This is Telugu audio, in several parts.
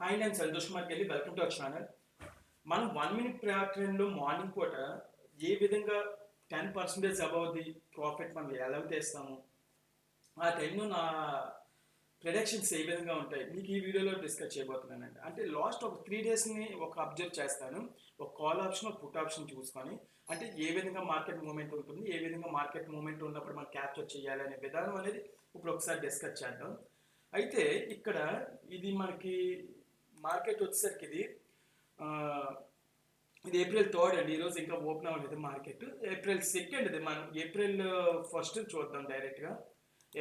హాయ్, నేను సంతోష్ కుమార్ కెళ్ళి వెల్కమ్ టు అవర్ ఛానల్. మనం 1 minute ప్యాటర్న్లో మార్నింగ్ పూట ఏ విధంగా 10% అబౌవ్ ది ప్రాఫిట్ మనం ఎలా తీస్తాము, ఆ టైంలో నా ప్రొడక్షన్స్ ఏ విధంగా ఉంటాయి మీకు ఈ వీడియోలో డిస్కస్ చేయబోతున్నానండి. అంటే లాస్ట్ ఒక 3 daysని ఒక అబ్జర్వ్ చేస్తాను. ఒక కాల్ ఆప్షన్, ఒక పుట్ ఆప్షన్ చూసుకొని, అంటే ఏ విధంగా మార్కెట్ మూమెంట్ ఉంటుంది, ఏ విధంగా మార్కెట్ మూమెంట్ ఉన్నప్పుడు మనం క్యాప్చర్ చేయాలి అనే విధానం అనేది ఇప్పుడు ఒకసారి డిస్కస్ చేద్దాం. అయితే ఇక్కడ ఇది మనకి మార్కెట్ వచ్చేసరికి ఆ, ఇది ఏప్రిల్ 3 అండి. ఈరోజు ఇంకా ఓపెన్ అవ్వలేదు మార్కెట్. ఏప్రిల్ 2 ఇది. మనం ఏప్రిల్ 1 చూద్దాం డైరెక్ట్గా.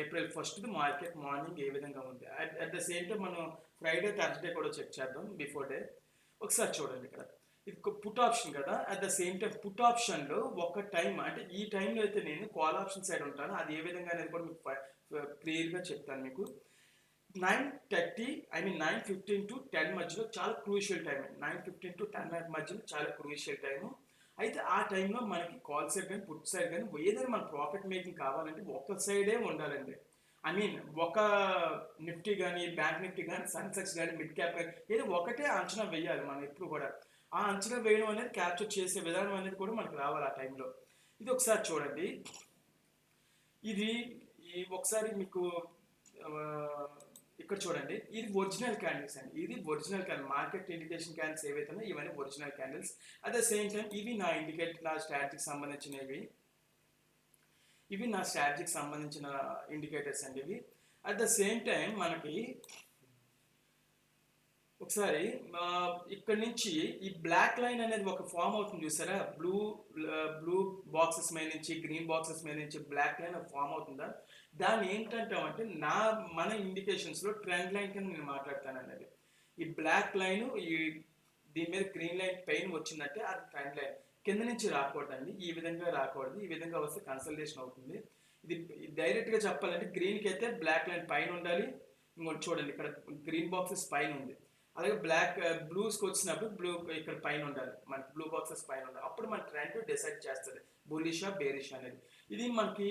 ఏప్రిల్ 1 మార్కెట్ మార్నింగ్ ఏ విధంగా ఉంది. అట్ ద సేమ్ టైం మనం ఫ్రైడే, థర్స్డే కూడా చెక్ చేద్దాం బిఫోర్ డే. ఒకసారి చూడండి ఇక్కడ. ఇది పుట్ ఆప్షన్ కదా. At the same time put ఆప్షన్లో ఒక టైం, అంటే ఈ టైంలో అయితే నేను కాల్ ఆప్షన్ సైడ్ ఉంటాను. అది ఏ విధంగా అనేది కూడా మీకు క్లియర్గా చెప్తాను మీకు. 9:30 9:15 to 10 మధ్యలో చాలా క్రూషియల్ టైం. 9:15 to 10 మధ్యలో చాలా క్రూషియల్ టైము. అయితే ఆ టైంలో మనకి కాల్ సైడ్ కానీ పుట్ సైడ్ కానీ ఏదైనా మన ప్రాఫిట్ మేకింగ్ కావాలంటే ఒక సైడే ఉండాలండి. ఒక నిఫ్టీ కానీ, బ్యాంక్ నిఫ్టీ కానీ, సెన్సెక్స్ కానీ, మిడ్ క్యాప్ కానీ ఏదో ఒకటే అంచనా వేయాలి మనం ఎప్పుడు కూడా. ఆ అంచనా వేయడం అనేది క్యాప్చర్ చేసే విధానం అనేది కూడా మనకు రావాలి ఆ టైంలో. ఇది ఒకసారి చూడండి. ఇది ఒకసారి మీకు ఇక్కడ చూడండి. ఇది ఒరిజినల్ క్యాండిల్స్ అండి. ఇది original candle. Market indication candles ఏవైతే ఉన్నాయో ఇవన్నీ original candles. At the same time ఇవి నా స్ట్రాటజీకి సంబంధించినవి. ఇవి నా స్ట్రాటజీకి సంబంధించిన ఇండికేటర్స్ అండి ఇవి. అట్ ద సేమ్ టైం మనకి ఒకసారి ఇక్కడ నుంచి ఈ బ్లాక్ లైన్ అనేది ఒక ఫామ్ అవుతుంది చూసారా. బ్లూ బాక్సెస్ మీద నుంచి, గ్రీన్ బాక్సెస్ మీద నుంచి బ్లాక్ లైన్ ఫామ్ అవుతుందా. దాన్ని ఏంటంటామంటే మన ఇండికేషన్స్లో ట్రెండ్ లైన్ కింద నేను మాట్లాడతాను అన్నది. ఈ బ్లాక్ లైన్ దీని మీద గ్రీన్ లైన్ పైన వచ్చిందంటే అది ట్రెండ్ లైన్. కింద నుంచి రాకూడదండి, ఈ విధంగా రాకూడదు. ఈ విధంగా వస్తే కన్సల్టేషన్ అవుతుంది. ఇది డైరెక్ట్గా చెప్పాలంటే గ్రీన్కి అయితే బ్లాక్ లైన్ పైన ఉండాలి. ఇంకోటి చూడండి, ఇక్కడ గ్రీన్ బాక్సెస్ పైన ఉంది. అలాగే బ్లూస్కి వచ్చినప్పుడు బ్లూ ఇక్కడ పైన ఉండాలి. మనకి బ్లూ బాక్సెస్ పైన ఉండాలి. అప్పుడు మన ట్రెండ్ డిసైడ్ చేస్తుంది బుల్లిషా బేరిష్ అనేది. ఇది మనకి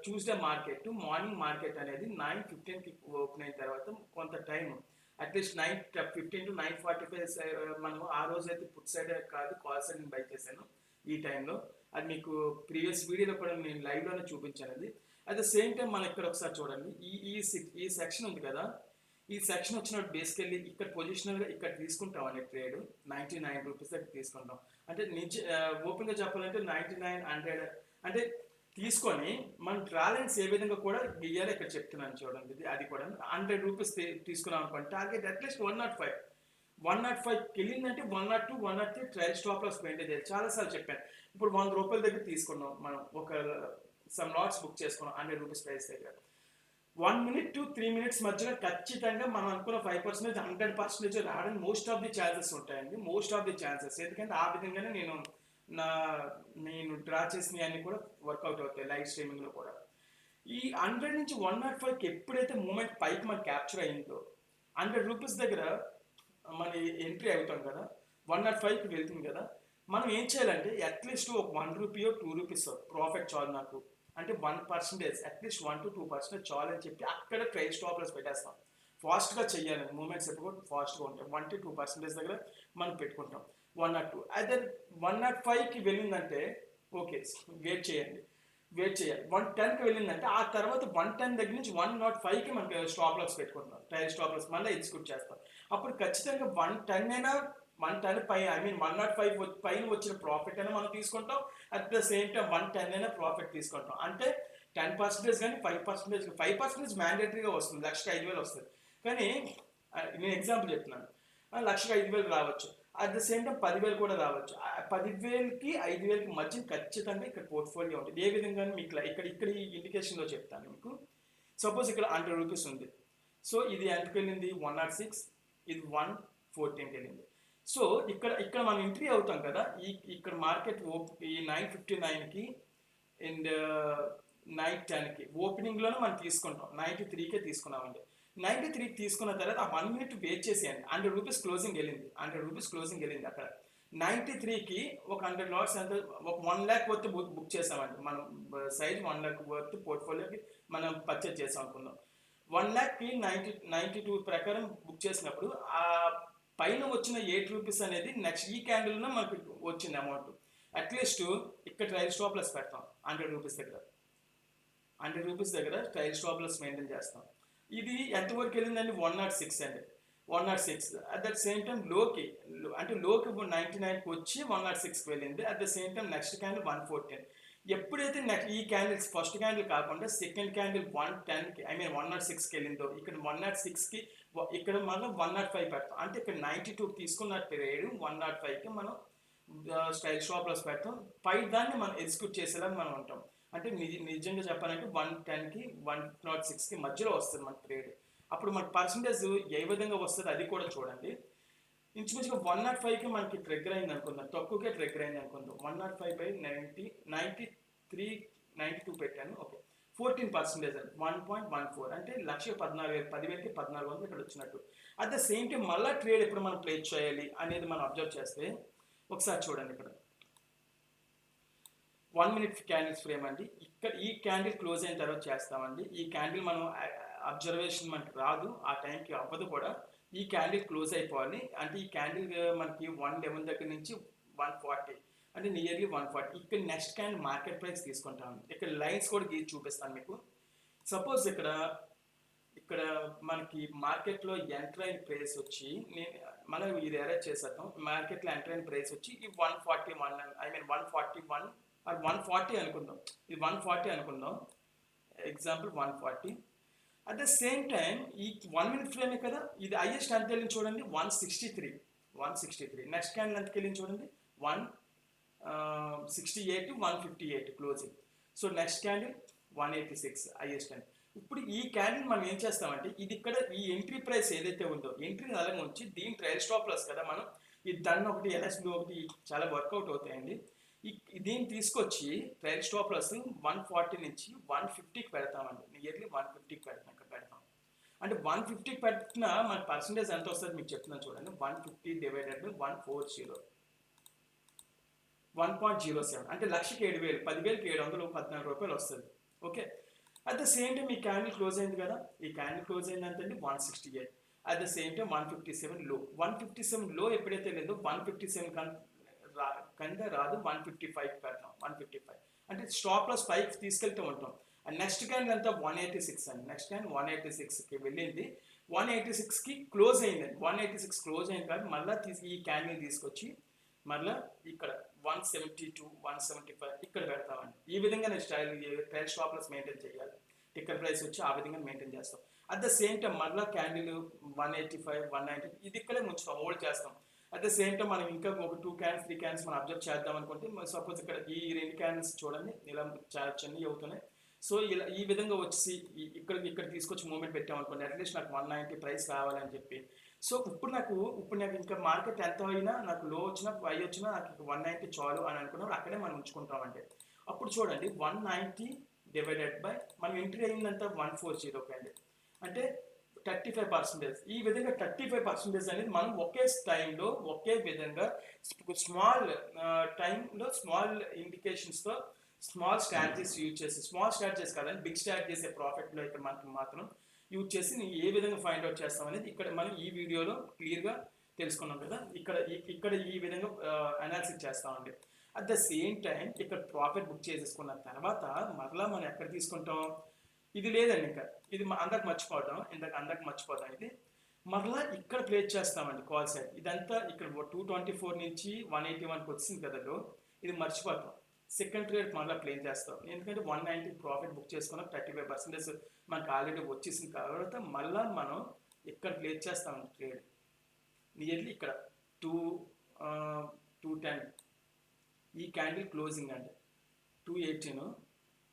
ట్యూస్డే మార్కెట్, మార్నింగ్ మార్కెట్ అనేది 9:15కి ఓపెన్ అయిన తర్వాత కొంత టైం, అట్లీస్ట్ 9:15 to 9:45 మనం ఆ రోజు అయితే పుట్ సైడ్ కాదు కాల్ సైడ్ నేను బై చేశాను ఈ టైంలో. అది మీకు ప్రీవియస్ వీడియోలో కూడా నేను లైవ్లోనే చూపించాను అది. అట్ ద సేమ్ టైం మనం ఇక్కడ ఒకసారి చూడండి. ఈ సెక్షన్ ఉంది కదా. ఈ సెక్షన్ వచ్చినప్పుడు బేసికల్లీ ఇక్కడ పొజిషనల్గా ఇక్కడ తీసుకుంటాం అనే ట్రేడ్ 99 రూపీస్ దగ్గర తీసుకుంటాం. అంటే ఓపెన్గా చెప్పాలంటే 9900 అంటే తీసుకొని మన ట్రాలెంట్స్ ఏ విధంగా కూడా గీయాలి ఇక్కడ చెప్తున్నాను చూడండి. అది కూడా 100 రూపీస్ తీసుకున్నాం అనుకోండి. టార్గెట్ అట్లీస్ట్ 105 వెళ్ళిందంటే 102, 103 ట్రయల్ స్టాప్ లాస్ మెయింటైన్ చేయాలి. చాలాసార్లు చెప్పాను. ఇప్పుడు 100 రూపాయల దగ్గర తీసుకున్నాం మనం, ఒక సమ్ లాట్స్ బుక్ చేసుకున్నాం 100 రూపీస్ ప్రైస్ దగ్గర. 1 minute to 3 minutes మధ్యలో ఖచ్చితంగా మనం అనుకున్న 5%, 100% రావడానికి మోస్ట్ ఆఫ్ ది ఛాన్సెస్ ఉంటాయండి. Most of the chances. ఎందుకంటే ఆ విధంగానే నేను డ్రా చేసిన అన్ని కూడా వర్కౌట్ అవుతాయి లైవ్ స్ట్రీమింగ్లో కూడా. ఈ 100 నుంచి 105కి ఎప్పుడైతే మూమెంట్ పైకి మనకి క్యాప్చర్ అయిందో 100 రూపీస్ దగ్గర మన ఎంట్రీ అవుతాం కదా. 105కి వెళ్తుంది కదా. మనం ఏం చేయాలంటే అట్లీస్ట్ ఒక 1 రూపీయో 2 రూపీస్ ప్రాఫిట్ చాలు నాకు, అంటే 1%, అట్లీస్ట్ 1 to 2% చాలు అని చెప్పి అక్కడ ట్రైల్ స్టాప్ లాస్ పెట్టేస్తాం. ఫాస్ట్గా చెయ్యాలి. మూమెంట్స్ ఎప్పుడు ఫాస్ట్గా ఉంటాయి. 1 to 2% దగ్గర మనం పెట్టుకుంటాం. 102 అదే 105కి వెళ్ళిందంటే ఓకే, వెయిట్ చేయాలి. 110కి వెళ్ళిందంటే ఆ తర్వాత 110 దగ్గర నుంచి 105కి మనకి స్టాప్ లాస్ పెట్టుకుంటాం. ట్రైల్ స్టాప్ లాస్ మళ్ళీ ఎగ్జిక్యూట్ చేస్తాం. అప్పుడు ఖచ్చితంగా 110 అయినా 110 పై 105 పైన వచ్చిన ప్రాఫిట్ అయినా మనం తీసుకుంటాం. అట్ ద సేమ్ టైం 110 అయినా ప్రాఫిట్ తీసుకుంటాం. అంటే 10% కానీ 5% మ్యాండేటరీగా వస్తుంది. 1,05,000 వస్తుంది. కానీ నేను ఎగ్జాంపుల్ చెప్తున్నాను. 1,05,000 రావచ్చు. అట్ ద సేమ్ టైం 10,000 కూడా రావచ్చు. 10,000కి 5,000కి మధ్య ఖచ్చితంగా ఇక్కడ పోర్ట్ఫోలియో ఉంటుంది. ఏ విధంగా మీకు ఇక్కడ ఈ ఇండికేషన్లో చెప్తాను మీకు. సపోజ్ ఇక్కడ 100 రూపీస్ ఉంది. సో ఇది ఎంతకు వెళ్ళింది? 106. ఇది 114కి వెళ్ళింది. సో ఇక్కడ మనం ఎంట్రీ అవుతాం కదా. ఇక్కడ మార్కెట్ ఈ 9:59కి అండ్ 9:10కి ఓపెనింగ్లోనే మనం తీసుకుంటాం. 93కే తీసుకున్నామండి. 93కి తీసుకున్న తర్వాత ఆ 1 minute వెయిట్ చేసేయండి. 100 రూపీస్ క్లోజింగ్ వెళ్ళింది. అక్కడ 93కి ఒక 100 లాట్స్ అంటే ఒక 1 lakh వర్త్ బుక్ చేసామండి. మనం సైజ్ 1 lakh వర్త్ పోర్ట్ఫోలియోకి మనం పర్చేజ్ చేసాం అనుకుందాం. 1,00,000కి 92 ప్రకారం బుక్ చేసినప్పుడు ఆ పైన వచ్చిన రూపీస్ అనేది నెక్స్ట్ ఈ క్యాండిల్లో మనకు వచ్చింది అమౌంట్. అట్లీస్ట్ ఇక్కడ ట్రైల్ స్టాప్ లాస్ పెడతాం 100 రూపీస్ దగ్గర. 100 రూపీస్ దగ్గర ట్రైల్ స్టాప్ లాస్ మెయింటైన్ చేస్తాం. ఇది ఎంతవరకు వెళ్ళిందండి? 106 అండి. 106 అట్ ద సేమ్ టైం లోకి అంటే లోకి 99కి వచ్చి 106కి వెళ్ళింది. At the same time next candle 114. ఎప్పుడైతే నెక్స్ట్ ఈ క్యాండిల్స్ ఫస్ట్ క్యాండిల్ కాకుండా సెకండ్ క్యాండిల్ 110కి 106కి వెళ్ళిందో ఇక్కడ 106కి ఇక్కడ మనం 105 పెడతాం. అంటే ఇక్కడ 92 తీసుకున్న ట్రేడ్ 105కి మనం స్టైల్ స్టాప్ లాస్ పెడతాం. పై దాన్ని మనం ఎగ్జిక్యూట్ చేసేలా మనం ఉంటాం. అంటే నిజంగా చెప్పాలంటే 110కి 106కి మధ్యలో వస్తుంది మన ట్రేడ్. అప్పుడు మన పర్సంటేజ్ ఏ విధంగా వస్తుంది అది కూడా చూడండి. ఇంచుమించుగా 105కి మనకి ట్రిగ్గర్ అయింది అనుకుందాం, తక్కువగా ట్రిగ్గర్ అయింది అనుకుందాం. 105/90 92 పెట్టాను. ఓకే, 14% అండి, 1.14 అంటే 1,14,000 10,000కి 1,400 ఇక్కడ వచ్చినట్టు. అట్ ద సేమ్ టైం మళ్ళీ ట్రేడ్ ఎప్పుడు మనం ప్లే చేయాలి అనేది మనం అబ్జర్వ్ చేస్తే ఒకసారి చూడండి. ఇక్కడ 1 minute క్యాండిల్స్ ఫ్రేమ్ అండి. ఇక్కడ ఈ క్యాండిల్ క్లోజ్ అయిన తర్వాత చేస్తామండి. ఈ క్యాండిల్ మనం అబ్జర్వేషన్ మనకి రాదు, ఆ టైంకి అవ్వదు కూడా. ఈ క్యాండిల్ క్లోజ్ అయిపోవాలి. అంటే ఈ క్యాండిల్ మనకి 111 దగ్గర నుంచి 140 అంటే నియర్లీ 140. ఇక్కడ నెక్స్ట్ క్యాండిల్ మార్కెట్ ప్రైస్ తీసుకుంటాను. ఇక్కడ లైన్స్ కూడా గీసి చూపిస్తాను మీకు. సపోజ్ ఇక్కడ మనకి మార్కెట్లో ఎంటర్ అయిన ప్రైస్ వచ్చి మనం ఇది అరేంజ్ చేసేద్దాం. మార్కెట్లో ఎంటర్ అయిన ప్రైస్ వచ్చి ఈ 141 141 ఆర్ 140 అనుకుందాం. ఇది 140 అనుకుందాం, example 140. At the same time ఈ 1 minute ఫ్రేమే కదా, ఇది హైయెస్ట్ ఎంత వెళ్ళింది చూడండి, 163. నెక్స్ట్ క్యాండిల్ ఎంతకి వెళ్ళింది చూడండి, 168 158 closing. So next candle 186 highest candle. ఇప్పుడు ఈ క్యాండిల్ మనం ఏం చేస్తామంటే ఇది ఇక్కడ ఈ ఎంట్రీ ప్రైస్ ఏదైతే ఉందో ఎంట్రీ అలాగే ఉంచి దీని ట్రైల్ స్టాప్ లాస్ కదా మనం ఈ డన్ ఒకటి ఎల్ఎస్బి ఒకటి చాలా వర్కౌట్ అవుతాయండి. దీన్ని తీసుకొచ్చి ట్రైల్ స్టాప్ లాస్ 140 నుంచి 150కి పెడతామండి. నియర్లీ 150కి పెడతాం. ఇక్కడ పెడతాం అంటే 150కి పెట్టినా మన పర్సంటేజ్ ఎంత వస్తుంది మీకు చెప్తున్నాను చూడండి. 150 డివైడెడ్ బై 140 1.07 అంటే 1,07,000 10,000కి 714 రూపాయలు వస్తుంది. Okay, at the same time ఈ క్యాండిల్ క్లోజ్ అయింది కదా, ఈ క్యాండిల్ క్లోజ్ అయింది అంతండి 168. అట్ ద సేమ్ టైం 157 లో. 157 లో ఎప్పుడైతే లేదో 157 కింద రాదు, 155 పెడతాం. 155 అంటే స్టాప్ లాస్ పైకి తీసుకెళ్తూ ఉంటాం. అండ్ నెక్స్ట్ క్యాండిల్ అంతా 186 అండి. నెక్స్ట్ క్యాండిల్ 186కి వెళ్ళింది, 186కి క్లోజ్ అయిందండి. 186 క్లోజ్ అయింది కాబట్టి మళ్ళీ ఈ క్యాండిల్ తీసుకొచ్చి మళ్ళీ ఇక్కడ 172 175 ఇక్కడ పెడతామండి. ఈ విధంగా నేను ట్రైల్ స్టాప్ లాస్ మెయింటైన్ చేయాలి. టిక్కర్ ప్రైస్ వచ్చి ఆ విధంగా మెయింటైన్ చేస్తాం. అట్ ద సేమ్ టైం మళ్ళీ క్యాండిల్ 185 190 ఇది ఇక్కడే ఉంచుతాం, హోల్డ్ చేస్తాం. అట్ ద సేమ్ టైం మనం ఇంకా ఒక 2 క్యాండిల్స్ 3 క్యాండిల్స్ మనం అబ్జర్వ్ చేద్దాం అనుకుంటే సపోజ్ ఇక్కడ ఈ 2 క్యాండిల్స్ చూడండి ఇలా చాలా చిన్నవి అవుతున్నాయి. సో ఇలా ఈ విధంగా వచ్చి ఇక్కడ తీసుకొచ్చి మూమెంట్ పెట్టామనుకోండి, అట్లీస్ట్ నాకు 190 ప్రైస్ కావాలని చెప్పి. సో ఇప్పుడు నాకు ఇంకా మార్కెట్ ఎంత అయినా నాకు లో వచ్చినా హై వచ్చినా నాకు 190 చాలు అని అనుకున్నప్పుడు అక్కడే మనం ఉంచుకుంటామంటే అప్పుడు చూడండి 190 డివైడెడ్ బై మనం ఎంట్రీ అయిందంతా 140 క్యాండిల్ అంటే 35%. ఈ విధంగా 35% అనేది మనం ఒకే టైంలో ఒకే విధంగా స్మాల్ టైంలో స్మాల్ ఇండికేషన్స్తో స్మాల్ స్ట్రాటజీస్ యూజ్ చేసి, స్మాల్ స్ట్రాటజీస్ కాదండి బిగ్ స్ట్రాటజీస్ ప్రాఫిట్లో ఇక్కడ మనకి మాత్రం యూజ్ చేసి ఏ విధంగా ఫైండ్ అవుట్ చేస్తాం అనేది ఇక్కడ మనం ఈ వీడియోలో క్లియర్గా తెలుసుకున్నాం కదా. ఇక్కడ ఈ విధంగా అనాలిసిస్ చేస్తామండి. అట్ ద సేమ్ టైం ఇక్కడ ప్రాఫిట్ బుక్ చేసేసుకున్న తర్వాత మరలా మనం ఎక్కడ తీసుకుంటాం, ఇది లేదండి ఇంకా ఇది అందరికి మర్చిపోతాం ఇది మరలా ఇక్కడ ప్లేస్ చేస్తామండి కాల్ సైడ్. ఇదంతా ఇక్కడ 224 నుంచి 181కి వచ్చింది కదా, ఇది మర్చిపోతాం. సెకండ్ ట్రేడ్ మళ్ళీ ప్లేన్ చేస్తాం, ఎందుకంటే 190 ప్రాఫిట్ బుక్ చేసుకున్నాం, 35% మనకు ఆల్రెడీ వచ్చేసింది కాబట్టి మళ్ళీ మనం ఇక్కడ ప్లేస్ చేస్తామండి ట్రేడ్. నియర్లీ ఇక్కడ 210 ఈ క్యాండిల్ క్లోజింగ్ అండి 218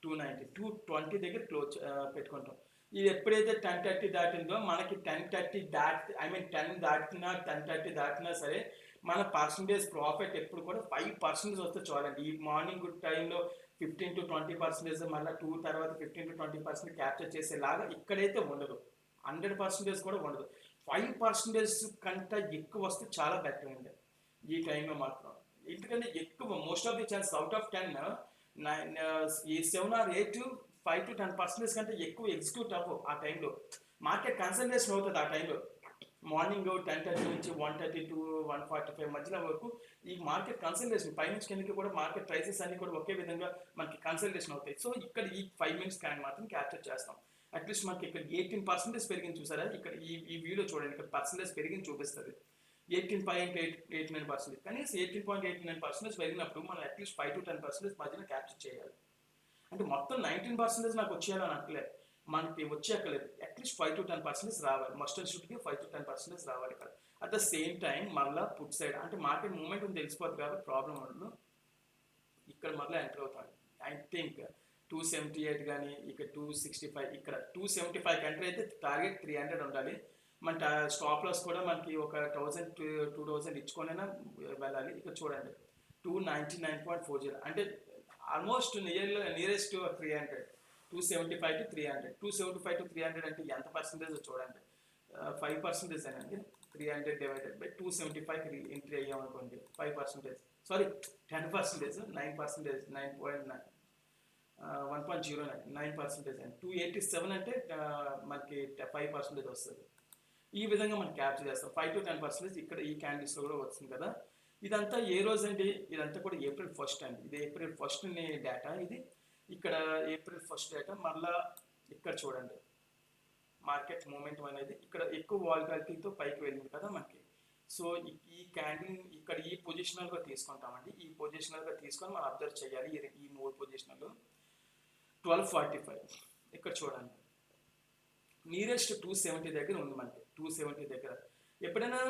290 220 దగ్గర క్లోజ్ పెట్టుకుంటాం. ఇది ఎప్పుడైతే 10:30 దాటిందో మనకి 10:30 10 దాటినా 10:30 దాటినా సరే మన పర్సంటేజ్ ప్రాఫిట్ ఎప్పుడు కూడా 5% వస్తే చాలండి. ఈ మార్నింగ్ టైంలో 15 to 20% మళ్ళీ 2 తర్వాత 15 to 20% క్యాప్చర్ చేసేలాగా ఇక్కడైతే ఉండదు, 100% కూడా ఉండదు. 5% కంటే ఎక్కువ వస్తే చాలా బెటర్ అండి ఈ టైంలో మాత్రం. ఎందుకంటే ఎక్కువ most of the chance out of 10 ఈ 7 or 8 5 to 10% కంటే ఎక్కువ ఎగ్జిక్యూట్ అవ్వవు ఆ టైంలో. మార్కెట్ కన్సల్టేషన్ అవుతుంది ఆ టైంలో. మార్నింగ్ 10:30 నుంచి 1:30 టు 1:45 మధ్యలో వరకు ఈ మార్కెట్ కన్సల్టేషన్ పైనుంచి కిందకి కూడా మార్కెట్ ప్రైసెస్ అన్ని కూడా ఒకే విధంగా మనకి కన్సల్టేషన్ అవుతాయి. సో ఇక్కడ ఈ 5 మినిట్స్ క్యాండిల్ మాత్రం క్యాప్చర్ చేస్తాం. అట్లీస్ట్ మనకి ఇక్కడ 18% పెరిగింది చూసారా, ఇక్కడ ఈ వ్యూలో చూడండి, ఇక్కడ పర్సెంటేజ్ పెరిగింది చూపిస్తుంది 18.89%. కనీసం 18.89% పెరిగినప్పుడు మనం అట్లీస్ట్ 5 to 10% మధ్యన క్యాప్చర్ చేయాలి. అంటే మొత్తం 19% నాకు వచ్చేయాలని అనట్లేదు, మనకి వచ్చేయక్కలేదు, అట్లీస్ట్ 5 to 10% రావాలి. మస్ట్ అండ్ షుడ్కి 5 to 10% రావాలి ఇక్కడ. అట్ ద సేమ్ టైం మళ్ళీ పుట్ సైడ్ అంటే మార్కెట్ మూమెంట్ ఉంది తెలిసిపోతుంది కాబట్టి ప్రాబ్లం ఉండదు. ఇక్కడ మళ్ళీ ఎంటర్ అవుతాను. ఐ థింక్ 278 కానీ ఇక్కడ 265, ఇక్కడ 275 ఎంటర్ అయితే టార్గెట్ 300 ఉండాలి. మన స్టాప్ లాస్ కూడా మనకి ఒక 1000-2000 ఇచ్చుకొనైనా వెళ్ళాలి. ఇక్కడ చూడండి 299.40 అంటే ఆల్మోస్ట్ నియరెస్ట్ 300. 275 to 300. 275 to 300 అంటే ఎంత పర్సెంటేజ్ చూడండి, 5% అండి. 300 డివైడెడ్ బై 275 ఎంట్రీ అయ్యాం అనుకోండి, 5%, సారీ 10%, 9%, 9.9, 1.09, 9% అండి. 287 అంటే మనకి 5% వస్తుంది. ఈ విధంగా మనం క్యాప్చర్ చేస్తాం. 5 to 10% ఇక్కడ ఈ క్యాండిల్స్లో కూడా వస్తుంది కదా. ఇదంతా ఏ రోజు అండి, ఇదంతా కూడా April 1st అండి. ఇది April 1st డేటా. ఇది ఇక్కడ April 1st డేటా. మళ్ళా ఇక్కడ చూడండి మార్కెట్ మూమెంట్ అనేది ఇక్కడ ఎక్కువ వాల్టాలిటీతో పైకి వెళ్ళింది కదా మనకి. సో ఈ క్యాండిల్ ఇక్కడ ఈ పొజిషనల్గా తీసుకుంటామండి. ఈ పొజిషనల్గా తీసుకొని మనం అబ్జర్వ్ చేయాలి. ఈ 3 పొజిషనల్ 1245 ఇక్కడ చూడండి, నియరెస్ట్ 270 దగ్గర ఉంది మనకి. 270 దగ్గర ఎప్పుడైనా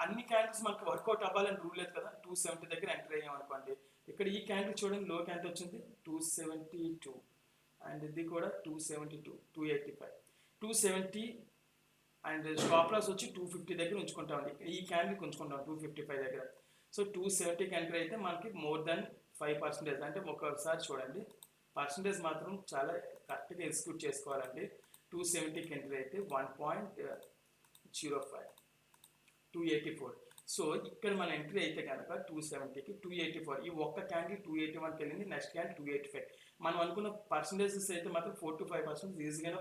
అన్ని క్యాండిల్స్ మనకి వర్కౌట్ అవ్వాలని రూల్ లేదు కదా. 270 దగ్గర ఎంటర్ అయ్యాం అనుకోండి. ఇక్కడ ఈ క్యాండిల్ చూడండి, లో క్యాండిల్ వచ్చింది 272 అండ్ ఇది కూడా 272, 285, 270 అండ్ స్టాప్ లాస్ వచ్చి 250 దగ్గర ఉంచుకుంటామండి. ఈ క్యాండిల్కి ఉంచుకుంటాం 255 దగ్గర. సో 270కి ఎంటర్ అయితే మనకి మోర్ దాన్ 5%. అంటే ఒకసారి చూడండి పర్సంటేజ్ మాత్రం చాలా కరెక్ట్గా ఎగ్జిక్యూట్ చేసుకోవాలండి. 270కి ఎంటర్ అయితే 1.05, 284. సో ఇక్కడ మన ఎంట్రీ అయితే కనుక 270కి 284, ఈ ఒక్క క్యాండిల్ 281కి వెళ్ళింది, నెక్స్ట్ క్యాండిల్ 285. మనం అనుకున్న పర్సంటేజెస్ అయితే మాత్రం 4 to 5% ఈజీగా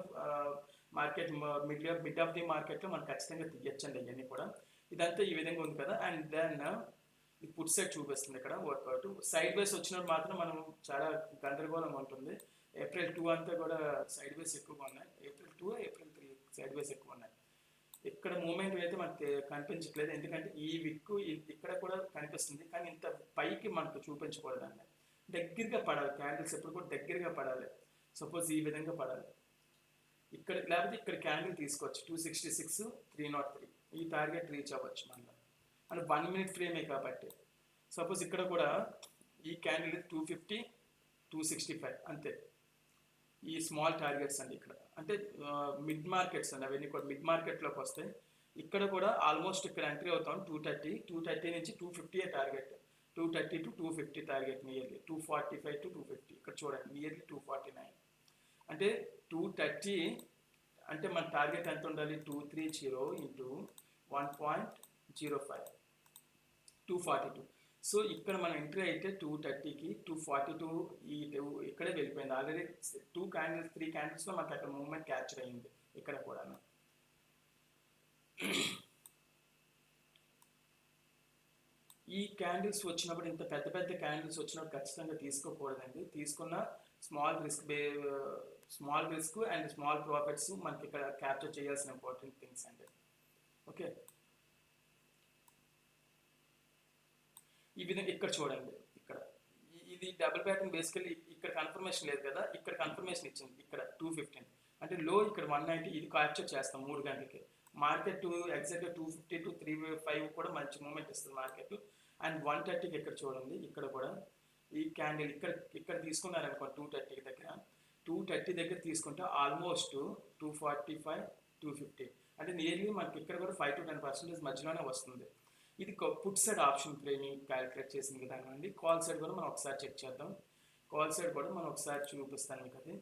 మార్కెట్ మిడ్ ఆఫ్ ది మార్కెట్లో మనం ఖచ్చితంగా తీయచ్చండి ఇవన్నీ కూడా. ఇదంతా ఈ విధంగా ఉంది కదా. అండ్ దెన్ ఈ పుట్ సైడ్ చూపిస్తుంది ఇక్కడ వర్కౌట్. సైడ్ వేస్ వచ్చినప్పుడు మాత్రం మనం చాలా గందరగోళం ఉంటుంది. April 2 అంతా కూడా సైడ్ వేస్ ఎక్కువగా ఉన్నాయి. April 2, April 3 సైడ్ వేస్ ఎక్కువ ఉన్నాయి. ఇక్కడ మూమెంట్ అయితే మనకి కనిపించట్లేదు, ఎందుకంటే ఈ విక్ ఇక్కడ కూడా కనిపిస్తుంది కానీ ఇంత పైకి మనకు చూపించకూడదండి. దగ్గరగా పడాలి క్యాండిల్స్, ఎప్పుడు కూడా దగ్గరగా పడాలి. సపోజ్ ఈ విధంగా పడాలి ఇక్కడ, లేకపోతే ఇక్కడ క్యాండిల్ తీసుకోవచ్చు 266, 303, ఈ టార్గెట్ రీచ్ అవ్వచ్చు మళ్ళీ. అంటే 1 minute ఫ్రేమే కాబట్టి. సపోజ్ ఇక్కడ కూడా ఈ క్యాండిల్ 250, 265 అంతే. ఈ స్మాల్ టార్గెట్స్ అండి ఇక్కడ, అంటే మిడ్ మార్కెట్స్ అండి, అవన్నీ కూడా మిడ్ మార్కెట్లోకి వస్తాయి. ఇక్కడ కూడా ఆల్మోస్ట్ ఇక్కడ ఎంట్రీ అవుతాం 230 నుంచి 250 target, 230 to 250 target, nearly 245 to 250. ఇక్కడ చూడండి నియర్లీ 249. అంటే 230 అంటే మన టార్గెట్ ఎంత ఉండాలి, 230 into 1.05, 242. సో ఇక్కడ మనం ఎంట్రీ అయితే 230కి 242 ఈ ఇక్కడే వెళ్ళిపోయింది ఆల్రెడీ. 3 క్యాండిల్స్లో మనకి అక్కడ మూవ్మెంట్ క్యాప్చర్ అయ్యింది ఇక్కడ కూడా. ఈ క్యాండిల్స్ వచ్చినప్పుడు, ఇంత పెద్ద పెద్ద క్యాండిల్స్ వచ్చినప్పుడు ఖచ్చితంగా తీసుకోకూడదండి. తీసుకున్న small risk and small profits మనకి ఇక్కడ క్యాప్చర్ చేయాల్సిన ఇంపార్టెంట్ థింగ్స్ అండి. ఓకే, ఈ విధంగా ఇక్కడ చూడండి, ఇక్కడ ఇది డబుల్ ప్యాటర్న్ బేసికల్లీ ఇక్కడ కన్ఫర్మేషన్ లేదు కదా, ఇక్కడ కన్ఫర్మేషన్ ఇచ్చింది ఇక్కడ 215 అంటే లో, ఇక్కడ 190, ఇది క్యాప్చర్ చేస్తాం 3 గంటలకి. మార్కెట్ ఎగ్జాక్ట్గా 250 to 305 కూడా మంచి మూమెంట్ ఇస్తుంది మార్కెట్. అండ్ 130కి ఇక్కడ చూడండి, ఇక్కడ కూడా ఈ క్యాండిల్ ఇక్కడ తీసుకున్నారనుకో 230 దగ్గర, 230 దగ్గర తీసుకుంటే ఆల్మోస్ట్ 245, 250 అంటే నియర్లీ మనకి ఇక్కడ కూడా 5 to 10% మధ్యలోనే వస్తుంది. ఇది పుట్ సైడ్ ఆప్షన్ ప్లేని క్యాలిక్యులేట్ చేసిన విధానం అండి. కాల్ సైడ్ కూడా మనం ఒకసారి చెక్ చేద్దాం. కాల్ సైడ్ కూడా మనం ఒకసారి చూపిస్తాను మీకు అది.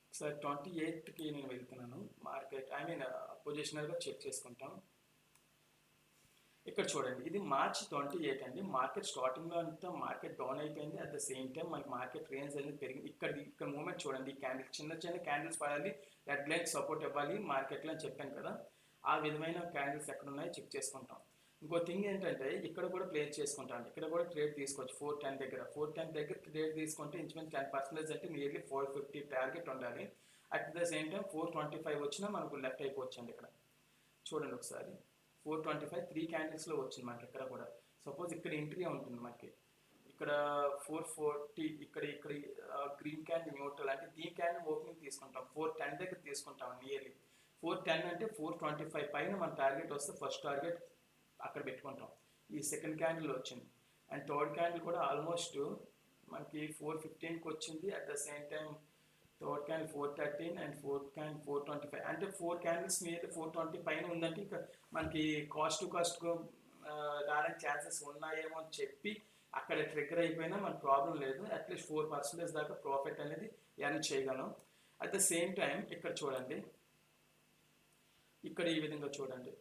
ఒకసారి 28కి నేను వెళ్తున్నాను మార్కెట్, పొజిషనల్గా చెక్ చేసుకుంటాం. ఇక్కడ చూడండి, ఇది మార్చ్ 28 అండి. మార్కెట్ స్టార్టింగ్లో అంతా మార్కెట్ డౌన్ అయిపోయింది. అట్ ద సేమ్ టైం మనకి మార్కెట్ రేంజ్ అనేది పెరిగింది. ఇక్కడ మూమెంట్ చూడండి, ఈ క్యాండిల్ చిన్న చిన్న క్యాండిల్స్ పడాలి, రెడ్ లైన్ సపోర్ట్ ఇవ్వాలి మార్కెట్లో అని చెప్పాను కదా. ఆ విధమైన క్యాండిల్స్ ఎక్కడ ఉన్నాయో చెక్ చేసుకుంటాం. ఇంకో థింగ్ ఏంటంటే ఇక్కడ కూడా ప్లేస్ చేసుకుంటాను, ఇక్కడ కూడా ట్రేడ్ తీసుకోవచ్చు. 410 దగ్గర ట్రేడ్ తీసుకుంటే ఇంచుమించు 10% అంటే నియర్లీ 450 టార్గెట్ ఉండాలి. అట్ ద సేమ్ టైం 425 వచ్చినా మనకు లెఫ్ట్ అయిపోవచ్చు అండి. ఇక్కడ చూడండి ఒకసారి, 425 3 క్యాండిల్స్లో వచ్చింది మనకి. ఇక్కడ కూడా సపోజ్ ఇక్కడ ఎంట్రీ ఉంటుంది మనకి, ఇక్కడ 440, ఇక్కడ గ్రీన్ క్యాండిల్ న్యూట్రల్ అంటే దీని క్యాండిల్ ఓపెనింగ్ తీసుకుంటాం. 410 దగ్గర తీసుకుంటాం నియర్లీ. 410 అంటే 425 పైన మన టార్గెట్ వస్తే ఫస్ట్ టార్గెట్ అక్కడ పెట్టుకుంటాం. ఈ సెకండ్ క్యాండిల్ వచ్చింది. అండ్ థర్డ్ క్యాండిల్ కూడా ఆల్మోస్ట్ మనకి 415కి వచ్చింది. At the same time third candle 413 and fourth candle 425. అంటే 4 క్యాండిల్స్ మీద 420 పైన ఉందంటే ఇంకా మనకి కాస్ట్ టు కాస్ట్ రావడానికి ఛాన్సెస్ ఉన్నాయేమో అని చెప్పి అక్కడ ట్రిగ్గర్ అయిపోయినా మనకు ప్రాబ్లం లేదు. అట్లీస్ట్ 4% దాకా ప్రాఫిట్ అనేది ఎర్న్ చేయగలం. అట్ ద సేమ్ టైం ఇక్కడ చూడండి, ఇక్కడ ఈ విధంగా చూడండి,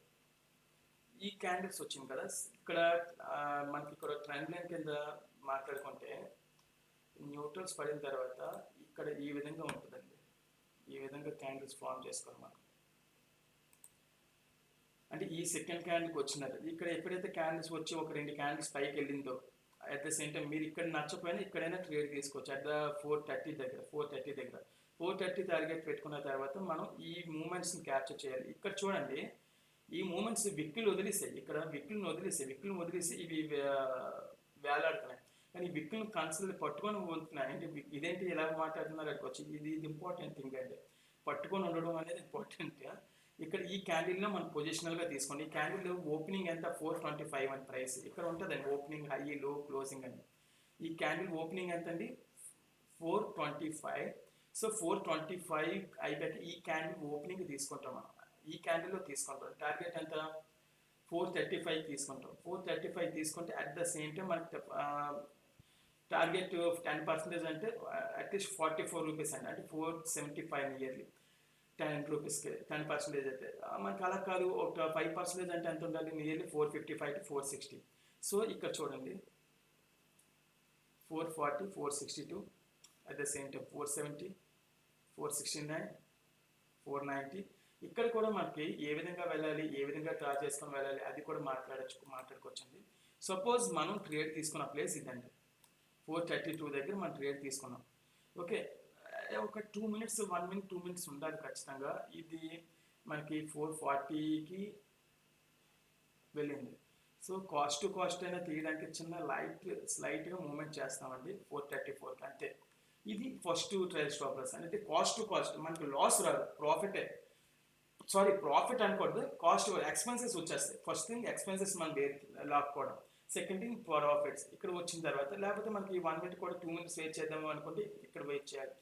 ఈ క్యాండిల్స్ వచ్చింది కదా. ఇక్కడ మనకి ఇక్కడ ట్రెండ్ లైన్ కింద మాట్లాడుకుంటే న్యూట్రల్స్ పడిన తర్వాత ఇక్కడ ఈ విధంగా ఉంటుందండి. ఈ విధంగా క్యాండిల్స్ ఫామ్ చేసుకోవాలి మనం. అంటే ఈ సెకండ్ క్యాండిల్కి వచ్చినారు. ఇక్కడ ఎప్పుడైతే క్యాండిల్స్ వచ్చి ఒక 2 క్యాండిల్స్ పైకి వెళ్ళిందో అట్ ద సేమ్ టైం మీరు ఇక్కడ నచ్చపోయినా ఇక్కడైనా ట్రేడ్ తీసుకోవచ్చు. అట్ ద 430 దగ్గర 430 టార్గెట్ పెట్టుకున్న తర్వాత మనం ఈ మూమెంట్స్ని క్యాప్చర్ చేయాలి. ఇక్కడ చూడండి, ఈ మూమెంట్స్ విక్కులు వదిలేసాయి. ఇక్కడ విక్కులను వదిలేసి ఇవి వేలాడుతున్నాయి. కానీ ఈ విక్కులను కన్సిడర్ పట్టుకొని ఉంటున్నాయి. అంటే ఇదేంటి ఎలా మాట్లాడుతున్నారు అనుకోవచ్చు. ఇది ఇంపార్టెంట్ థింగ్ అండి, పట్టుకొని ఉండడం అనేది ఇంపార్టెంట్. ఇక్కడ ఈ క్యాండిల్లో మనం పొజిషనల్గా తీసుకోండి. ఈ క్యాండిల్ ఓపెనింగ్ ఎంత 425 అని ప్రైస్ ఇక్కడ ఉంటుందండి. ఓపెనింగ్ హై, లో, క్లోజింగ్ అని. ఈ క్యాండిల్ ఓపెనింగ్ ఎంత అండి 425. సో 425 అయిపోయాక ఈ క్యాండిల్ ఓపెనింగ్ తీసుకుంటాం మనం. ఈ క్యాండిల్లో తీసుకుంటాం. టార్గెట్ ఎంత 435 తీసుకుంటాం. 435 తీసుకుంటే అట్ ద సేమ్ టైం మనకి టార్గెట్ 10% అంటే అట్లీస్ట్ 44 రూపీస్ అండి. అంటే 475 నియర్లీ 10 రూపీస్కి 10% అయితే మనకి అలా కాదు. ఒక 5% అంటే ఎంత ఉండాలి, నియర్లీ 455 to 460. సో ఇక్కడ చూడండి 440, 462, అట్ ద సేమ్ టైం 470, 469, 490. ఇక్కడ కూడా మనకి ఏ విధంగా వెళ్ళాలి, ఏ విధంగా డ్రా చేసుకొని వెళ్ళాలి అది కూడా మాట్లాడుకోవచ్చండి. సపోజ్ మనం ట్రేడ్ తీసుకున్న ప్లేస్ ఇదండి, 432 దగ్గర మనం ట్రేడ్ తీసుకున్నాం. ఓకే, ఒక 2 minutes 1 minute 2 minutes ఉండాలి ఖచ్చితంగా. ఇది మనకి 440కి వెళ్ళింది. సో కాస్ట్ టు కాస్ట్ అయినా తీయడానికి చిన్న స్లైట్గా మూమెంట్ చేస్తామండి 434కి అంతే. ఇది ఫస్ట్ ట్రయల్ స్టాప్ లాస్. అంటే కాస్ట్ టు కాస్ట్ మనకి లాస్ రాదు, ప్రాఫిట్ అనుకోవద్దు, కాస్ట్ ఎక్స్పెన్సెస్ వచ్చేస్తాయి. ఫస్ట్ థింగ్ ఎక్స్పెన్సెస్ మనం లాక్కోవడం. సెకండ్ థింగ్ ప్రాఫిట్స్ ఇక్కడ వచ్చిన తర్వాత. లేకపోతే మనకి 1 minute కూడా 2 minutes వెయిట్ చేద్దాము అనుకుంటే ఇక్కడ వెయిట్ చేయాలి.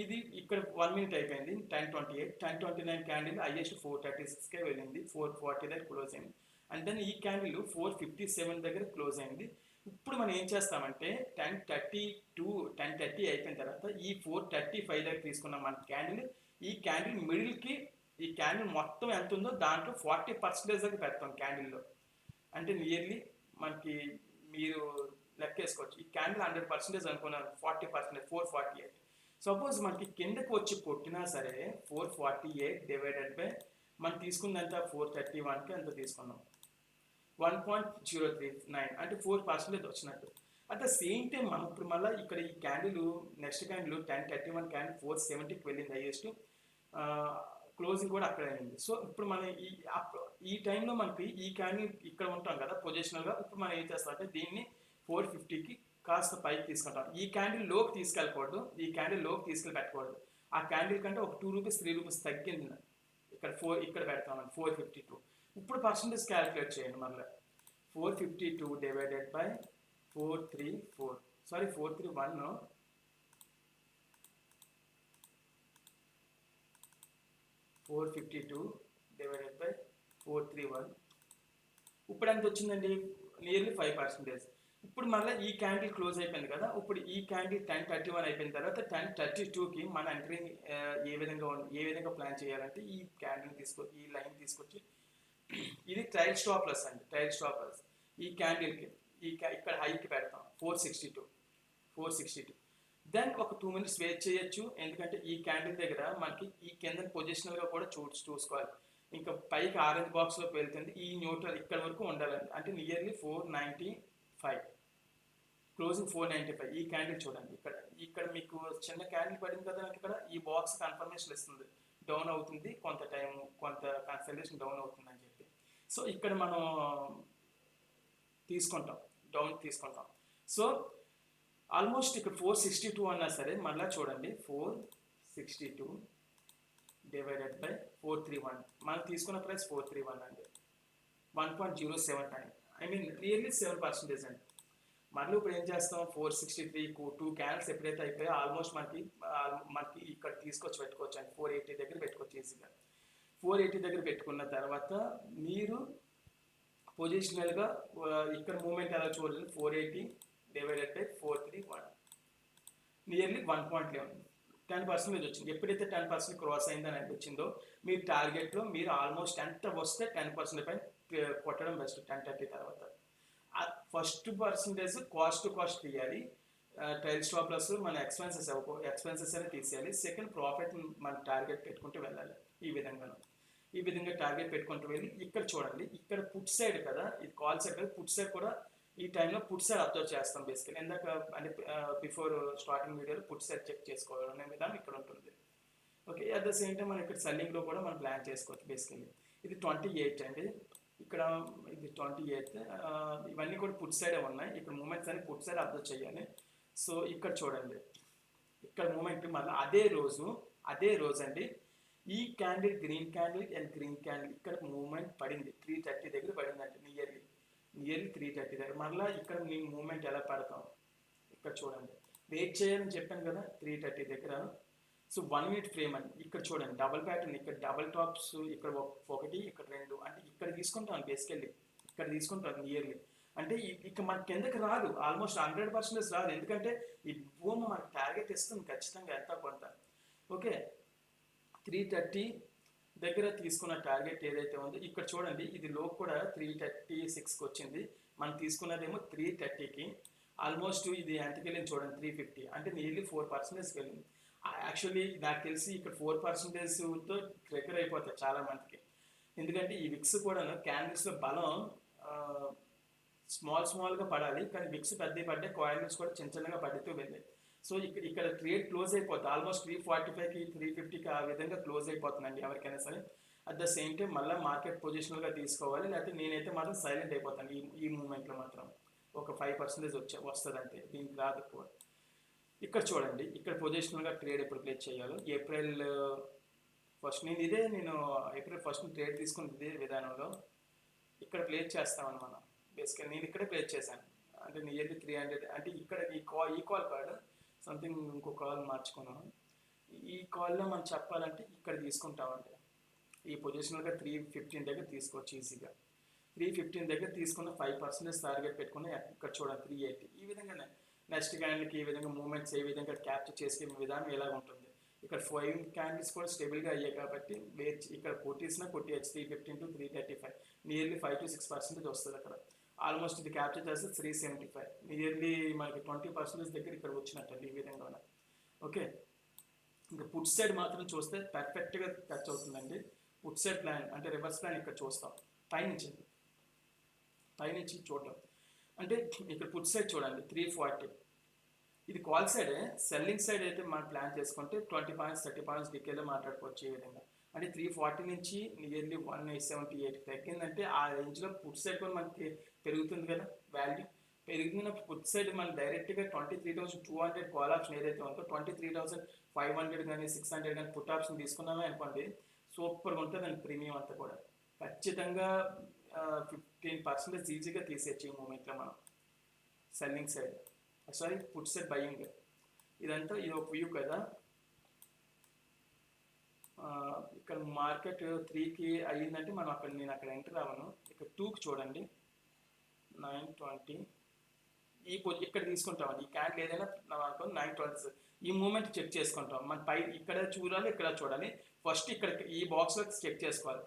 ఇది ఇక్కడ 1 minute అయిపోయింది 10:28. 10:29 క్యాండిల్ హైయెస్ట్ 436కే వెళ్ళింది, 440 దగ్గర క్లోజ్ అయింది. అండ్ దెన్ ఈ క్యాండిల్ 457 దగ్గర క్లోజ్ అయింది. ఇప్పుడు మనం ఏం చేస్తామంటే 10:30 అయిపోయిన తర్వాత ఈ 435 దగ్గర తీసుకున్నాం మన క్యాండిల్. ఈ క్యాండిల్ మిడిల్కి ఈ క్యాండిల్ మొత్తం ఎంత ఉందో దాంట్లో 40% దగ్గర పెడతాం క్యాండిల్లో. అంటే నియర్లీ మనకి మీరు లెక్కేసుకోవచ్చు. ఈ క్యాండిల్ 100% అనుకున్నారు, 40%, 448. సపోజ్ మనకి కిందకు వచ్చి కొట్టినా సరే 448 డివైడెడ్ బై మనం తీసుకుందంత 431కి ఎంత తీసుకున్నాం 1.039 అంటే 4% వచ్చినట్టు. అట్ ద సేమ్ టైం మనం ఇప్పుడు మళ్ళీ ఇక్కడ ఈ క్యాండిల్ నెక్స్ట్ క్యాండిల్ 10:31 క్యాండిల్ 470కి వెళ్ళింది హైయెస్ట్, క్లోజింగ్ కూడా అక్కడ అయింది. సో ఇప్పుడు మనం ఈ టైంలో మనకి ఈ క్యాండిల్ ఇక్కడ ఉంటాం కదా పొజిషనల్గా. ఇప్పుడు మనం ఏం చేస్తాం అంటే దీన్ని 450కి కాస్త పైకి తీసుకుంటాం. ఈ క్యాండిల్ లోకి తీసుకెళ్ళకూడదు, ఈ క్యాండిల్ లోకి తీసుకెళ్ళి పెట్టకూడదు. ఆ క్యాండిల్ కంటే ఒక 2 రూపీస్ 3 రూపీస్ తగ్గింది ఇక్కడ పెడతామని 452. ఇప్పుడు పర్సంటేజ్ క్యాలిక్యులేట్ చేయండి మళ్ళీ. 452 డివైడెడ్ బై 431 452 డివైడెడ్ బై 431 ఇప్పుడు ఎంత వచ్చిందండి, నియర్లీ 5%. ఇప్పుడు మళ్ళీ ఈ క్యాండిల్ క్లోజ్ అయిపోయింది కదా. ఇప్పుడు ఈ క్యాండిల్ 10:31 అయిపోయిన తర్వాత 10:32కి మన ఎంట్రీని ఏ విధంగా ప్లాన్ చేయాలంటే ఈ క్యాండిల్ ఈ లైన్ తీసుకొచ్చి ఇది ట్రయల్ స్టాప్ లాస్ అండి, ట్రయల్ స్టాప్ లాస్. ఈ క్యాండిల్కి ఇక్కడ హైకి పెడతాం 462. దెన్ ఒక 2 minutes వెయిట్ చేయొచ్చు, ఎందుకంటే ఈ క్యాండిల్ దగ్గర మనకి ఈ కింద పొజిషనల్గా కూడా చూసుకోవాలి. ఇంకా పైకి ఆరెంజ్ బాక్స్లోకి వెళ్తుంది, ఈ న్యూట్రల్ ఇక్కడ వరకు ఉండాలండి, అంటే నియర్లీ 495, క్లోజింగ్ 495. ఈ క్యాండిల్ చూడండి, ఇక్కడ ఇక్కడ మీకు చిన్న క్యాండిల్ పడింది కదా, నాకు ఇక్కడ ఈ బాక్స్ కన్ఫర్మేషన్ ఇస్తుంది డౌన్ అవుతుంది, కొంత టైం కొంత కన్సల్టేషన్ డౌన్ అవుతుంది అని చెప్పి. సో ఇక్కడ మనం తీసుకుంటాం, డౌన్ తీసుకుంటాం. సో ఆల్మోస్ట్ ఇక్కడ 462 అన్నా సరే, మళ్ళీ చూడండి 462 డివైడెడ్ బై 431, మనం తీసుకున్న ప్రైస్ 431 అండి, 1.079, ఐ మీన్ రియల్లీ 7% అండి. మళ్ళీ ఇప్పుడు ఏం చేస్తాం, 463 2 క్యాండిల్స్ ఎప్పుడైతే అయిపోయాయో ఆల్మోస్ట్ మనకి ఇక్కడ తీసుకొచ్చి పెట్టుకోవచ్చు అండి, 480 దగ్గర పెట్టుకోవచ్చు ఈజీగా. 480 దగ్గర పెట్టుకున్న తర్వాత మీరు పొజిషనల్గా ఇక్కడ మూమెంట్ ఎలా చూడండి, 480 డివైడెడ్ బై 431, నియర్లీ 1.11, 10% వచ్చింది. ఎప్పుడైతే 10% క్రాస్ అయిందని అనిపించిందో మీ టార్గెట్లో మీరు ఆల్మోస్ట్ ఎంత వస్తే 10% పైన కొట్టడం బెస్ట్. 10:30 తర్వాత first percentage cost to cost తీయాలి, ట్రయల్ స్టాప్ లాస్ మన ఎక్స్పెన్సెస్ అనేది తీసేయాలి. సెకండ్ ప్రాఫిట్ మన టార్గెట్ పెట్టుకుంటూ వెళ్ళాలి. ఈ విధంగా టార్గెట్ పెట్టుకుంటూ వెళ్ళి ఇక్కడ చూడండి, ఇక్కడ పుట్ సైడ్ కదా, ఇది కాల్ సైడ్ కదా, పుట్ సైడ్ కూడా ఈ టైంలో పుట్ సైడ్ అబ్జర్వ్ చేస్తాం బేసికలీ. ఇందాక అంటే బిఫోర్ స్టార్టింగ్ వీడియోలో పుట్ సైడ్ చెక్ చేసుకోవాలనే విధానం ఇక్కడ ఉంటుంది. Okay, at the same time మనం ఇక్కడ సెల్లింగ్లో కూడా మనం ప్లాన్ చేసుకోవచ్చు బేసికలీ. ఇది 28 అండి, ఇక్కడ ఇది 28. ఇవన్నీ కూడా పుట్ సైడే ఉన్నాయి, ఇక్కడ మూమెంట్స్ అన్ని పుట్ సైడ్ అబ్జర్వ్ చేయాలి. సో ఇక్కడ చూడండి, ఇక్కడ మూమెంట్ మళ్ళీ అదే రోజు అండి, ఈ candle green candle and green candle ఇక్కడ మూమెంట్ పడింది, 330 దగ్గర పడిందంటే నియర్లీ 330 దగ్గర. మళ్ళీ ఇక్కడ నేను మూమెంట్ ఎలా పడతాం ఇక్కడ చూడండి, వెయిట్ చేయాలని చెప్పాను కదా 330 దగ్గర. సో 1 minute ఫ్రేమ్ అండి, ఇక్కడ చూడండి డబల్ ప్యాటర్న్, ఇక్కడ డబల్ టాప్స్, ఇక్కడ ఒకటి ఇక్కడ 2, అంటే ఇక్కడ తీసుకుంటాను బేసికల్లీ, ఇక్కడ తీసుకుంటాను నియర్లీ. అంటే ఇక మన కిందకి రాదు, ఆల్మోస్ట్ 100% రాదు, ఎందుకంటే ఈ భూమి మనకు టార్గెట్ ఇస్తుంది ఖచ్చితంగా ఎంత కొంత. ఓకే, 330 దగ్గర తీసుకున్న టార్గెట్ ఏదైతే ఉందో ఇక్కడ చూడండి, ఇది లో కూడా 336కి వచ్చింది, మనం తీసుకున్నదేమో 330కి. ఆల్మోస్ట్ ఇది ఎంతకి వెళ్ళింది చూడండి, 350, అంటే నియర్లీ 4% వెళ్ళింది. యాక్చువల్లీ నాకు తెలిసి ఇక్కడ 4%తో ట్రిగర్ అయిపోతాయి చాలా మందికి, ఎందుకంటే ఈ విక్స్ కూడా క్యాండిల్స్లో బలం స్మాల్గా పడాలి, కానీ విక్స్ పెద్దవి పడ్డాయి, కాయిన్స్ కూడా చిన్నగా పడుతూ వెళ్ళాయి. సో ఇక్కడ ట్రేడ్ క్లోజ్ అయిపోతుంది, ఆల్మోస్ట్ 345కి 350కి ఆ విధంగా క్లోజ్ అయిపోతుందండి ఎవరికైనా సరే. అట్ ద సేమ్ టైం మళ్ళీ మార్కెట్ పొజిషనల్గా తీసుకోవాలి, లేకపోతే నేనైతే మాత్రం సైలెంట్ అయిపోతాను ఈ మూమెంట్లో మాత్రం. ఒక 5% వస్తుంది అంతే, దీనికి రాదు ఎక్కువ. ఇక్కడ చూడండి, ఇక్కడ పొజిషనల్గా ట్రేడ్ ఎప్పుడు ప్లేస్ చేయాలో, ఏప్రిల్ 1 నేను ఏప్రిల్ 1 ట్రేడ్ తీసుకుని ఇదే విధానంలో ఇక్కడ ప్లేస్ చేస్తామని మనం బేసికల్. నేను ఇక్కడే ప్లేస్ చేశాను, అంటే నియర్లీ 300, అంటే ఇక్కడ ఈ కాల్ కార్డు సంథింగ్ ఇంకో కాల్ మార్చుకున్నాను. ఈ కాల్లో మనం చెప్పాలంటే ఇక్కడ తీసుకుంటామంటే ఈ పొజిషనల్గా 315 దగ్గర తీసుకోవచ్చు ఈజీగా. 315 దగ్గర తీసుకున్న 5% టార్గెట్ పెట్టుకుని ఇక్కడ చూడండి 380. ఈ విధంగానే నెక్స్ట్ క్యాండిల్కి ఈ విధంగా మూమెంట్స్ ఏ విధంగా క్యాప్చర్ చేసుకునే విధానం ఎలా ఉంటుంది. ఇక్కడ 5 క్యాండిల్స్ కూడా స్టేబుల్గా అయ్యాయి కాబట్టి ఇక్కడ కొట్టేసినా కొట్టేయచ్చు, 315 to 335, నియర్లీ 5 to 6% వస్తుంది అక్కడ. ఆల్మోస్ట్ ఇది క్యాప్చర్ చేస్తే 375, నియర్లీ మనకి 20% దగ్గర ఇక్కడ వచ్చినట్టు ఈ విధంగా. ఓకే, ఇంకా పుట్ సైడ్ మాత్రం చూస్తే పర్ఫెక్ట్గా టచ్ అవుతుందండి. పుట్ సైడ్ ప్లాన్ అంటే రివర్స్ ప్లాన్ ఇక్కడ చూస్తాం, పైనుంచి చూడటం. అంటే ఇక్కడ పుట్ సైడ్ చూడండి 340, ఇది కాల్ సైడే. సెల్లింగ్ సైడ్ అయితే మనం ప్లాన్ చేసుకుంటే 20 points 30 points డికేలో మాట్లాడుకోవచ్చు ఈ విధంగా. అంటే 340 నుంచి నియర్లీ 178 తగ్గిందంటే ఆ రేంజ్లో పుట్ సైడ్ కూడా మనకి పెరుగుతుంది కదా, వాల్యూ పెరిగిన పుట్ సైడ్ మనం డైరెక్ట్గా 23,200 కాల్ ఆప్షన్ ఏదైతే ఉందో 23,500 కానీ 600 కానీ పుట్ ఆప్షన్ తీసుకున్నామే అనుకోండి, సూపర్గా ఉంటుందండి ప్రీమియం అంతా కూడా. ఖచ్చితంగా 15% ఈజీగా తీసేయచ్చు ఈ మూమెంట్లో మనం selling side, put side buying. ఇదంతా ఇది ఒక వ్యూ కదా. ఇక్కడ మార్కెట్ 3కి అయ్యిందంటే మనం నేను అక్కడ ఎంటర్ అవ్వను. ఇక్కడ 2కి చూడండి 920, ఇక్కడ తీసుకుంటామండి. ఈ క్యాండిల్ ఏదైనా అనుకో 920, ఈ మూమెంట్ చెక్ చేసుకుంటాం. మన పై ఇక్కడ చూడాలి, ఇక్కడ చూడాలి. ఫస్ట్ ఇక్కడ ఈ బాక్స్లో చెక్ చేసుకోవాలి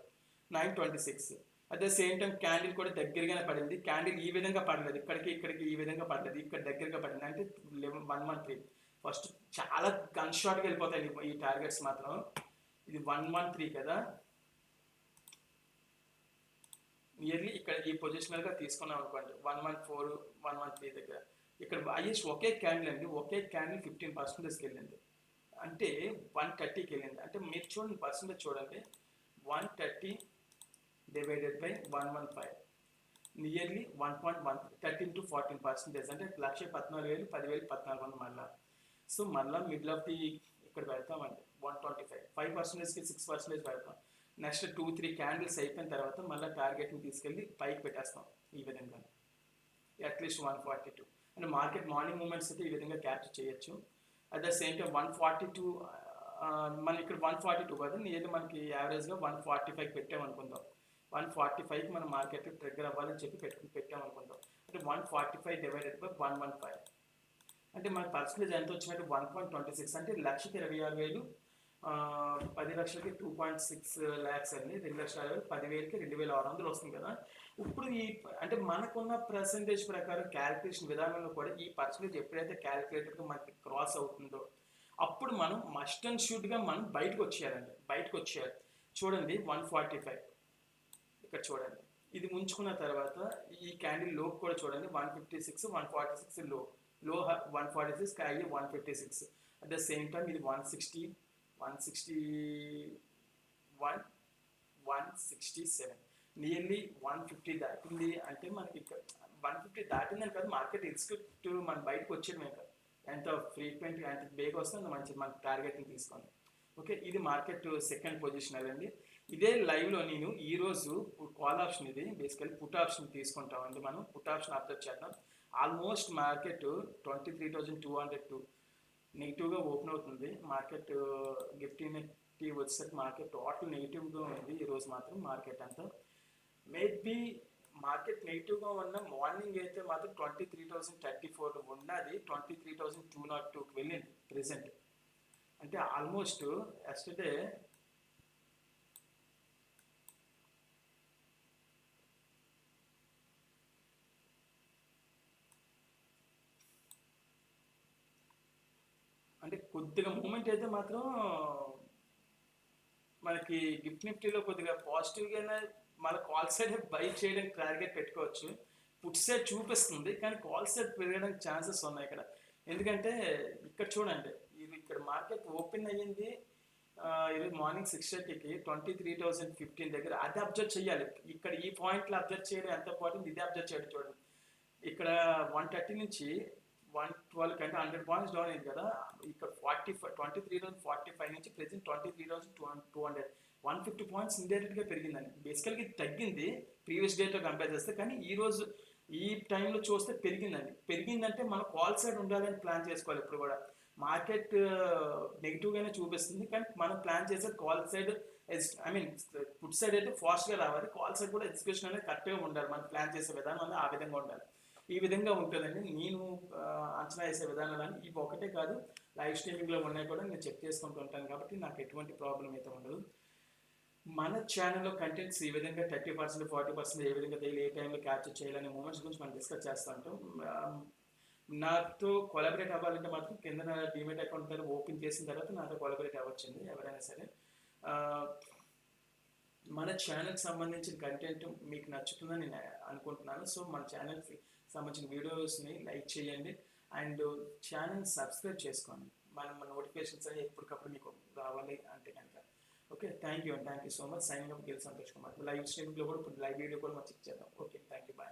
926. At the same time candle కూడా దగ్గరగానే పడింది. క్యాండిల్ ఈ విధంగా పడలేదు, ఇక్కడికి ఈ విధంగా పడలేదు, ఇక్కడ దగ్గరగా పడింది. అంటే 113 ఫస్ట్ చాలా గన్ షాట్గా వెళ్ళిపోతాయి ఈ టార్గెట్స్ మాత్రం. ఇది 113 కదా, నియర్లీ ఇక్కడ ఈ పొజిషనల్గా తీసుకున్నాం అనుకోండి 114 113 దగ్గర. ఇక్కడ హైయెస్ట్ ఒకే క్యాండిల్ అండి, ఒకే క్యాండిల్ 15%కి వెళ్ళింది, అంటే 130కి వెళ్ళింది. అంటే మీరు చూడండి పర్సంటేజ్ చూడండి, 130 డివైడెడ్ బై 115 నియర్లీ 1.1 13 to 14%. అంటే 1,14,000 10,000 1400 మళ్ళా. సో మళ్ళీ మిడిల్ ఆఫ్ ది ఇక్కడ పెడతామండి 125 5%కి 6% పెడతాం. నెక్స్ట్ 2-3 క్యాండిల్స్ అయిపోయిన తర్వాత మళ్ళీ టార్గెట్ని తీసుకెళ్ళి పైకి పెట్టేస్తాం ఈ విధంగా, అట్లీస్ట్ 142. అంటే మార్కెట్ మార్నింగ్ మూమెంట్స్ అయితే ఈ విధంగా క్యాప్చర్ చేయొచ్చు. అట్ ద సేమ్ టైం 142 మనం ఇక్కడ 142 కాదు, నియర్లీ మనకి యావరేజ్గా 145 పెట్టామనుకుందాం. 145కి మనం మార్కెట్ ట్రిగ్గర్ అవ్వాలని చెప్పి పెట్టామనుకుందాం. అంటే 145 డివైడెడ్ బై 115 అంటే మన పర్సంటేజ్ ఎంత వచ్చినట్టు 1.26. అంటే 1,26,000 10 లక్షలకి 2.6 lakhs అండి, 2 లక్షల 10,000కి 2,600 వస్తుంది కదా. ఇప్పుడు ఈ అంటే మనకున్న పర్సంటేజ్ ప్రకారం క్యాలిక్యులేషన్ విధానంలో కూడా ఈ పర్సంటేజ్ ఎప్పుడైతే క్యాలిక్యులేటెడ్గా మనకి క్రాస్ అవుతుందో అప్పుడు మనం మస్ట్ అండ్ షుడ్గా మనం బయటకు వచ్చేయాలి. చూడండి 145 ఇక్కడ చూడండి, ఇది ముంచుకున్న తర్వాత ఈ క్యాండిల్ లో కూడా చూడండి 156 146 లో 146 high 156. At the same time ఇది 160 161 167 నియర్లీ 150 దాటింది. అంటే మనకి ఇక్కడ 150 దాటిందని కాదు, మార్కెట్ ఎక్స్పెక్ట్ మనం బయటకు వచ్చేయడమే కాదు, ఎంత ఫ్రీక్వెంట్గా ఎంత బేగా వస్తే అంత మంచిది మన టార్గెట్ని తీసుకోండి. ఓకే, ఇది మార్కెట్ సెకండ్ పొజిషన్ అండి. ఇదే లైవ్లో నేను ఈరోజు కాల్ ఆప్షన్, ఇది బేసికల్లీ పుట్ ఆప్షన్ తీసుకుంటామండి. మనం పుట్ ఆప్షన్ అబ్జర్వ్ చేద్దాం. ఆల్మోస్ట్ మార్కెట్ 23,202 నెగిటివ్గా ఓపెన్ అవుతుంది. మార్కెట్ నిఫ్టీ వచ్చేసరికి మార్కెట్ టోటల్ నెగిటివ్గా ఉంది ఈరోజు మాత్రం. మార్కెట్ అంతా మేబీ మార్కెట్ నెగిటివ్గా ఉన్న మార్నింగ్ అయితే మాత్రం 23,034 ఉన్నది, 23,202కి వెళ్ళింది ప్రెసెంట్. అంటే ఆల్మోస్ట్ ఎస్టర్డే అంటే కొద్దిగా మూమెంట్ అయితే మాత్రం మనకి గిఫ్ట్ నిఫ్టీలో కొద్దిగా పాజిటివ్గానే మన కాల్ సైడ్ బై చేయడానికి టార్గెట్ పెట్టుకోవచ్చు. పుట్ సైడ్ చూపిస్తుంది కానీ కాల్ సైడ్ పెరగడానికి ఛాన్సెస్ ఉన్నాయి ఇక్కడ. ఎందుకంటే ఇక్కడ చూడండి, ఇది ఇక్కడ మార్కెట్ ఓపెన్ అయ్యింది ఈరోజు మార్నింగ్ 6:30కి 23,015 దగ్గర. అది అబ్జర్వ్ చేయాలి, ఇక్కడ ఈ పాయింట్లో అబ్జర్వ్ చేయడం ఎంత ఇంపార్టెంట్, ఇది అబ్జర్వ్ చేయడం. చూడండి ఇక్కడ 130 నుంచి 112 కంటే 100 పాయింట్స్ డౌన్ అయింది కదా. ఇక్కడ 23,045 నుంచి ప్రెసెంట్ 23,200 150 పాయింట్స్ ఇండైరెక్ట్గా పెరిగిందండి. బేసికల్గా ఇది తగ్గింది ప్రీవియస్ డేతో కంపేర్ చేస్తే, కానీ ఈరోజు ఈ టైంలో చూస్తే పెరిగిందంటే మనం కాల్ సైడ్ ఉండాలని ప్లాన్ చేసుకోవాలి. ఇప్పుడు కూడా మార్కెట్ నెగిటివ్గానే చూపిస్తుంది కానీ మనం ప్లాన్ చేసేది కాల్ సైడ్, పుట్ సైడ్ అయితే ఫాస్ట్గా రావాలి, కాల్ సైడ్ కూడా ఎగ్జిక్యూషన్ అనేది కరెక్ట్గా ఉండాలి. మనం ప్లాన్ చేసే విధానం అనేది ఆ విధంగా ఉండాలి. ఈ విధంగా ఉంటుందండి నేను అంచనా వేసే విధానాలని. ఇవి ఒకటే కాదు, లైవ్ స్ట్రీమింగ్లో ఉన్నాయి కూడా నేను చెక్ చేసుకుంటూ ఉంటాను కాబట్టి నాకు ఎటువంటి ప్రాబ్లం అయితే ఉండదు. మన ఛానల్లో కంటెంట్స్ ఈ విధంగా 30% 40% ఏ విధంగా డైలీ ఏ టైంలో క్యాప్చర్ చేయాలనే మూమెంట్స్ గురించి మనం డిస్కస్ చేస్తూ ఉంటాం. నాతో కొలాబరేట్ అవ్వాలంటే మాత్రం కింద డిమెట్ అకౌంట్ దగ్గర ఓపెన్ చేసిన తర్వాత నాతో కొలాబరేట్ అవ్వచ్చండి ఎవరైనా సరే. మన ఛానల్కి సంబంధించిన కంటెంట్ మీకు నచ్చుతుందని నేను అనుకుంటున్నాను. సో మన ఛానల్కి సంబంధించిన వీడియోస్ని లైక్ చేయండి అండ్ ఛానల్ సబ్స్క్రైబ్ చేసుకోండి. మన నోటిఫికేషన్స్ అనేవి ఎప్పటికప్పుడు మీకు రావాలి అంటే కనుక. Okay, thank you so much. Signing up గిల్ సంతోష్ కుమార్. లైవ్ స్ట్రీమింగ్లో కూడా ఇప్పుడు లైవ్ వీడియో కూడా మనం చెక్ చేద్దాం. Okay, thank you, bye.